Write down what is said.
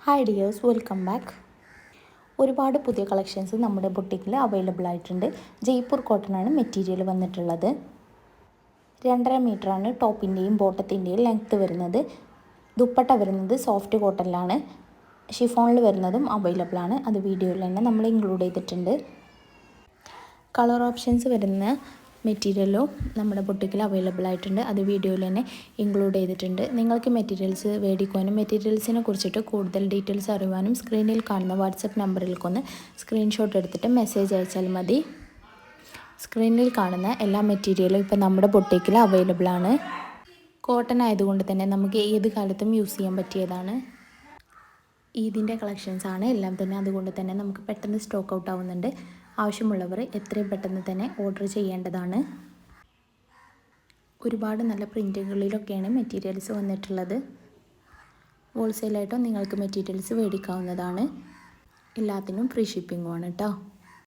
Hi dears, welcome back. ഒരുപാട് പുതിയ collections നമ്മുടെ ബൊട്ടിക്കിൽ അവൈലബിൾ ആയിട്ടുണ്ട്. ജയ്പൂർ കോട്ടനാണ് മെറ്റീരിയൽ വന്നിട്ടുള്ളത്. 2.5 മീറ്ററാണ് ടോപ്പിൻ്റെയും ബോട്ടത്തിൻ്റെയും ലെങ്ത്ത് വരുന്നത്. ദുപ്പട്ട വരുന്നത് സോഫ്റ്റ് കോട്ടണിലാണ്. ഷിഫോണിൽ വരുന്നതും അവൈലബിൾ ആണ്. അത് വീഡിയോയിൽ തന്നെ നമ്മൾ ഇൻക്ലൂഡ് ചെയ്തിട്ടുണ്ട്. കളർ ഓപ്ഷൻസ് വരുന്ന മെറ്റീരിയലും നമ്മുടെ ബൊട്ടിക്കിൽ അവൈലബിൾ ആയിട്ടുണ്ട്. അത് വീഡിയോയിൽ തന്നെ ഇൻക്ലൂഡ് ചെയ്തിട്ടുണ്ട്. നിങ്ങൾക്ക് മെറ്റീരിയൽസ് മേടിക്കുവാനും മെറ്റീരിയൽസിനെ കുറിച്ചിട്ട് കൂടുതൽ ഡീറ്റെയിൽസ് അറിയുവാനും സ്ക്രീനിൽ കാണുന്ന വാട്സപ്പ് നമ്പറിലേക്കൊന്ന് സ്ക്രീൻഷോട്ട് എടുത്തിട്ട് മെസ്സേജ് അയച്ചാൽ മതി. സ്ക്രീനിൽ കാണുന്ന എല്ലാ മെറ്റീരിയലും ഇപ്പോൾ നമ്മുടെ ബൊട്ടിക്കിൽ അവൈലബിൾ ആണ്. കോട്ടൺ ആയതുകൊണ്ട് തന്നെ നമുക്ക് ഏത് കാലത്തും യൂസ് ചെയ്യാൻ പറ്റിയതാണ്. ഈദിൻ്റെ കളക്ഷൻസാണ് എല്ലാം തന്നെ, അതുകൊണ്ട് തന്നെ നമുക്ക് പെട്ടെന്ന് സ്റ്റോക്ക് ഔട്ട് ആവുന്നുണ്ട്. ആവശ്യമുള്ളവർ എത്രയും പെട്ടെന്ന് തന്നെ ഓർഡർ ചെയ്യേണ്ടതാണ്. ഒരുപാട് നല്ല പ്രിൻറ്റുകളിലൊക്കെയാണ് മെറ്റീരിയൽസ് വന്നിട്ടുള്ളത്. ഹോൾസെയിലായിട്ടോ നിങ്ങൾക്ക് മെറ്റീരിയൽസ് മേടിക്കാവുന്നതാണ്. എല്ലാത്തിനും ഫ്രീ ഷിപ്പിംഗുമാണ് കേട്ടോ.